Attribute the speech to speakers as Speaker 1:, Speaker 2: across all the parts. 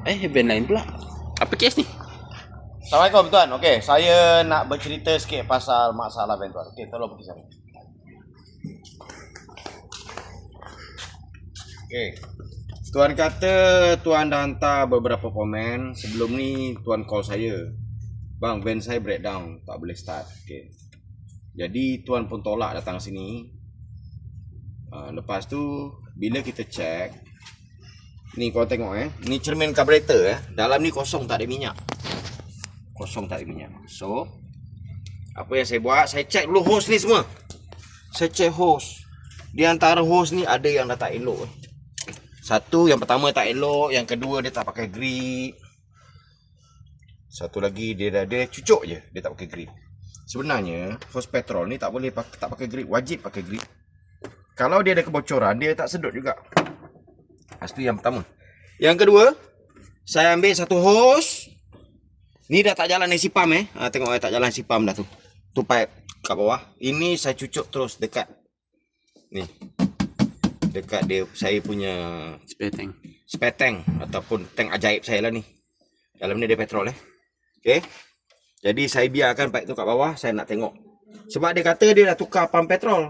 Speaker 1: Band lain pula. Apa kes ni?
Speaker 2: Assalamualaikum tuan. Okey, saya nak bercerita sikit pasal masalah van tuan. Okey, tolong pergi sana. Okey. Tuan kata tuan dah hantar beberapa komen. Sebelum ni tuan call saya. Bang, van saya breakdown, tak boleh start. Okey. Jadi tuan pun tolak datang sini. Lepas tu bila kita check, ni kau tengok ni cermin karburator dalam ni kosong, tak ada minyak. Kosong, tak ada minyak. So, apa yang saya buat, saya check dulu hose ni semua. Saya check hose. Di antara hose ni ada yang dah tak elok. Satu, yang pertama tak elok, yang kedua dia tak pakai grip. Satu lagi dia cucuk je, dia tak pakai grip. Sebenarnya hose petrol ni tak boleh tak pakai grip, wajib pakai grip. Kalau dia ada kebocoran, dia tak sedut juga. Itu yang pertama. Yang kedua, saya ambil satu hose. Ni dah tak jalan AC pump tengok tak jalan AC pump dah tu. Tu pipe kat bawah. Ini saya cucuk terus dekat ni. Dekat dia saya punya spare tank ataupun tank ajaib saya lah ni. Dalam ni ada petrol Okey. Jadi saya biarkan pipe tu kat bawah, saya nak tengok. Sebab dia kata dia dah tukar pump petrol.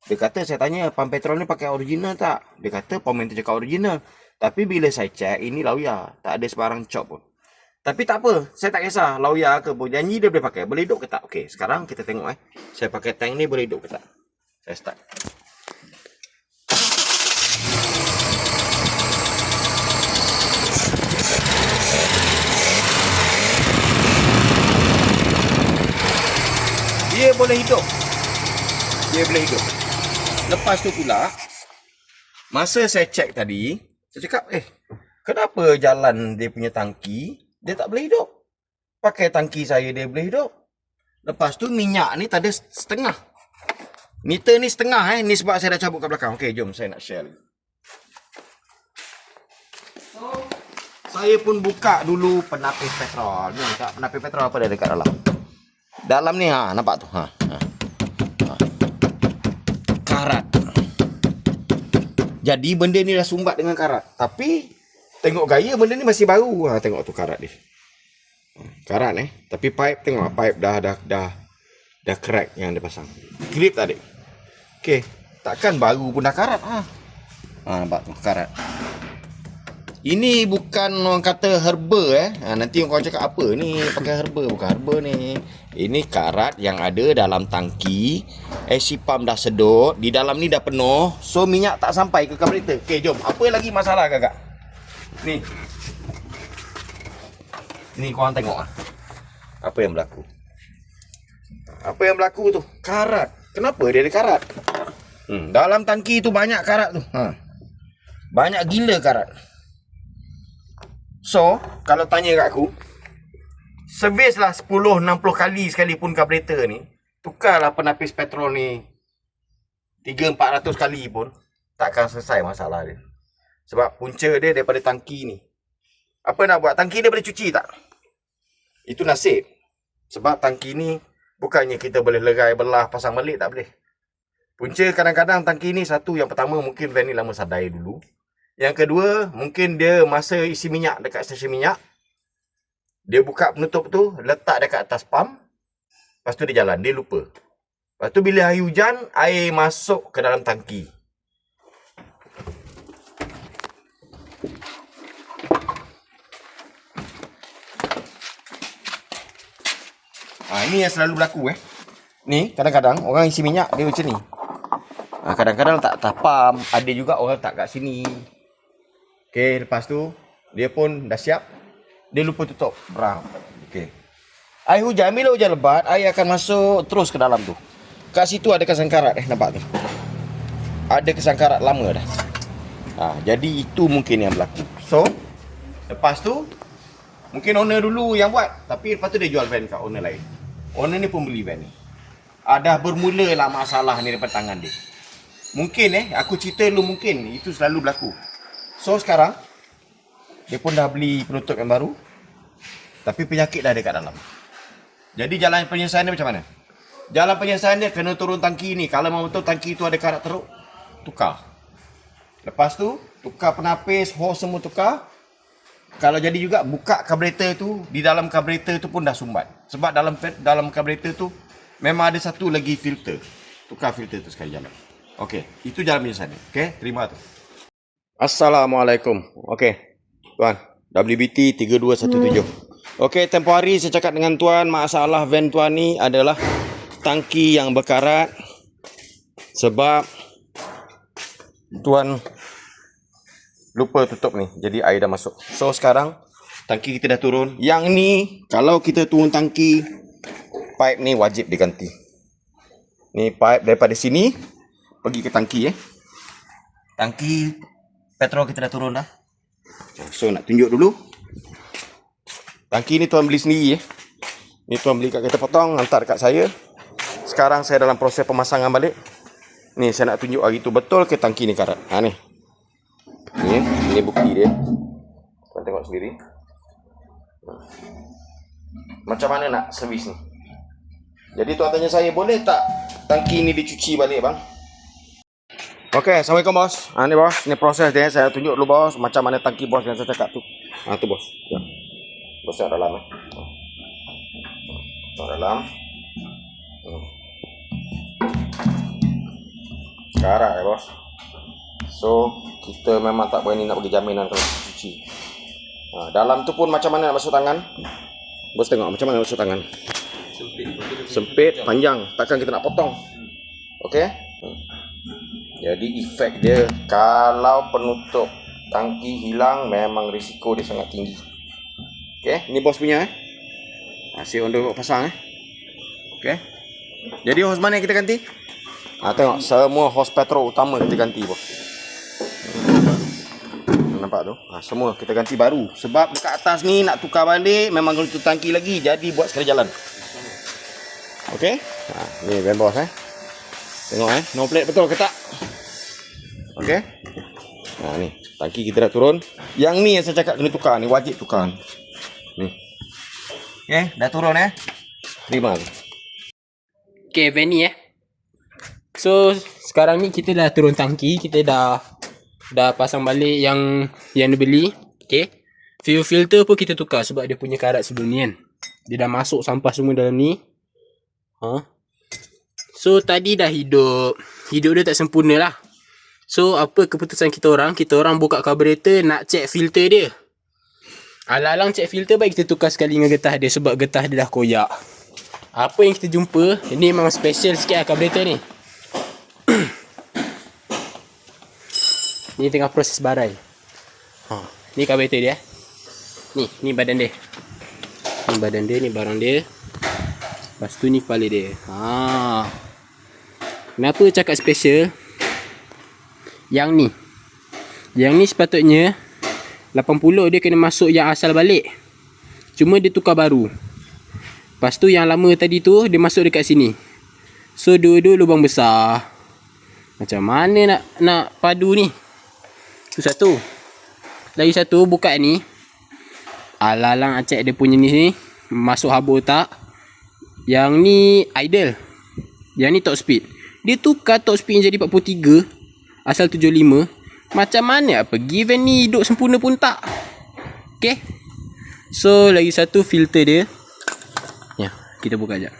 Speaker 2: Dia kata, saya tanya, pump petrol ni pakai original tak? Dia kata, pom tu cakap original. Tapi bila saya cek, ini lauya. Tak ada sebarang chop pun. Tapi tak apa, saya tak kisah. Lauya ke pun, janji dia boleh pakai. Boleh hidup ke tak? Okey, sekarang kita tengok saya pakai tank ni boleh hidup ke tak? Saya start. Dia boleh hidup. Dia boleh hidup. Lepas tu pula, masa saya cek tadi, saya cakap, kenapa jalan dia punya tangki, dia tak boleh hidup? Pakai tangki saya, dia boleh hidup. Lepas tu minyak ni tak ada setengah. Meter ni setengah ni sebab saya dah cabut kat belakang. Okey, jom saya nak share lagi. So, saya pun buka dulu penapis petrol. Ni tak penapis petrol apa dia dekat dalam. Dalam ni nampak tu. Karat. Jadi benda ni dah sumbat dengan karat. Tapi tengok gaya benda ni masih baru. Tengok tu karat dia. Karat Tapi pipe tengok pipe dah crack yang dia pasang. Grip tak ada. Okey, takkan baru pun dah karat nampak tu karat. Ini bukan orang kata herba nanti orang cakap apa ni pakai herba, bukan herba ni. Ini karat yang ada dalam tangki. AC pump dah sedut, di dalam ni dah penuh. So minyak tak sampai ke karburator. Okey, jom. Apa lagi masalah kakak? Ni. Ni korang tengok apa yang berlaku. Apa yang berlaku tu? Karat. Kenapa dia ada karat? Dalam tangki tu banyak karat tu. Banyak gila karat. So, kalau tanya kat aku, servis lah 10-60 kali sekalipun karburator ni, tukarlah penapis petrol ni 300-400 kali pun takkan selesai masalah dia. Sebab punca dia daripada tangki ni. Apa nak buat? Tangki dia boleh cuci tak? Itu nasib. Sebab tangki ni bukannya kita boleh lerai belah pasang balik, tak boleh. Punca kadang-kadang tangki ni satu, yang pertama mungkin van ni lama sadai dulu. Yang kedua, mungkin dia masa isi minyak dekat stesen minyak, dia buka penutup tu, letak dekat atas pump. Lepas tu dia jalan, dia lupa. Lepas tu bila hari hujan, air masuk ke dalam tangki. Ini yang selalu berlaku Ni kadang-kadang orang isi minyak dia macam ni. Kadang-kadang tak pump, ada juga orang tak kat sini. Okey, lepas tu dia pun dah siap, dia lupa tutup. Okey. Air hujan, bila hujan lebat, air akan masuk terus ke dalam tu. Kat situ ada kesan karat nampak tu. Ada kesan karat lama dah. Jadi itu mungkin yang berlaku. So, lepas tu mungkin owner dulu yang buat, tapi lepas tu dia jual van kat owner lain. Owner ni pun beli van ni. Dah bermula lah masalah ni daripada tangan dia. Mungkin aku cerita dulu, mungkin itu selalu berlaku. So sekarang dia pun dah beli penutup yang baru, tapi penyakit dah ada kat dalam. Jadi jalan penyelesaian dia macam mana? Jalan penyelesaian dia kena turun tangki ni. Kalau memang betul tangki tu ada karat teruk, tukar. Lepas tu tukar penapis, hose semua tukar. kalau jadi juga buka karburator tu, di dalam karburator tu pun dah sumbat. Sebab dalam karburator tu memang ada satu lagi filter. Tukar filter tu sekali jalan. Okey, itu jalan punya sana. Okey, terima tu. Assalamualaikum. Okey, tuan, WBT 3217. Okey, tempoh hari saya cakap dengan tuan, masalah van tuan ni adalah tangki yang berkarat sebab tuan lupa tutup ni. Jadi air dah masuk. So sekarang tangki kita dah turun. Yang ni kalau kita turun tangki, pipe ni wajib diganti. Ni pipe daripada sini pergi ke tangki Tangki petrol kita dah turun dah. So nak tunjuk dulu. Tangki ni tuan beli sendiri Ni tuan beli kat kita potong, hantar kat saya. Sekarang saya dalam proses pemasangan balik. Ni saya nak tunjuk hari tu betul ke tangki ni karat. Ha ni. Ni bukti dia. Tuan tengok sendiri. Macam mana nak servis ni? Jadi tuan tanya saya, boleh tak tangki ni dicuci balik bang? Okey, Assalamualaikum bos. Ni bos, ni proses dia. Saya tunjuk dulu bos macam mana tangki bos yang saya cakap tu. Tu bos. Ya. Bos tengok dalam Tengok dalam. Sekarang bos. So, kita memang tak berani nak bagi jaminan kalau cuci. Dalam tu pun macam mana nak basuh tangan? Bos tengok macam mana nak basuh tangan. Sempit, panjang. Takkan kita nak potong. Okey? Jadi efek dia kalau penutup tangki hilang memang risiko dia sangat tinggi. Okey, ni bos punya Hasil untuk pasang Okey. Jadi hos mana yang kita ganti? Tengok semua hos petrol utama kita ganti bos. Nampak tu? Semua kita ganti baru. Sebab dekat atas ni nak tukar balik memang kena tutup tangki lagi. Jadi buat sekali jalan. Okey? Ni van bos Tengok no plate betul ke tak? Okey? Ni tangki kita dah turun. Yang ni yang saya cakap kena tukar ni, wajib tukar ni. Okey, dah turun Terima.
Speaker 1: Okay, van ni So sekarang ni kita dah turun tangki. Kita dah pasang balik yang dia beli. Okay, fuel filter pun kita tukar sebab dia punya karat sebelum ni dia dah masuk sampah semua dalam ni. So tadi dah hidup dia tak sempurna lah. So apa keputusan kita orang buka karburator nak check filter dia. Alang-alang check filter, baik kita tukar sekali dengan getah dia sebab getah dia dah koyak. Apa yang kita jumpa, ini memang special sikit lah karburator ni. Ni tengah proses barai. Ni karburator dia. Ni badan dia. Ni badan dia, ni barang dia. Lepas tu ni kepala dia. Kenapa cakap special? Yang ni sepatutnya 80 dia kena masuk yang asal balik. Cuma dia tukar baru. Lepas tu yang lama tadi tu dia masuk dekat sini. So dua-dua lubang besar. Macam mana nak padu ni? Tu satu. Lagi satu buka ni. Alang-alang cek dia punya ni masuk habur tak. Yang ni idle. Yang ni top speed. Dia tukar top speed jadi 43 asal 75. Macam mana pergi van ni hidup sempurna pun tak. Okay. So lagi satu filter dia. Kita buka sekejap.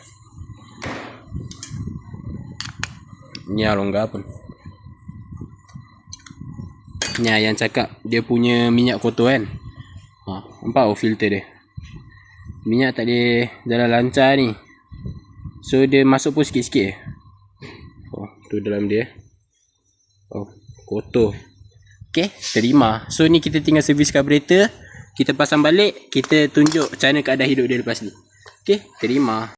Speaker 1: Ni longgar pun. Ni yang cakap dia punya minyak kotor kan. Nampak filter dia. Minyak tak ada jalan lancar ni. So dia masuk pun sikit-sikit. Tu dalam dia. Kotor. Okay, terima. So ni kita tinggal servis karburator. Kita pasang balik. Kita tunjuk macam mana keadaan hidup dia lepas ni. Okay, terima.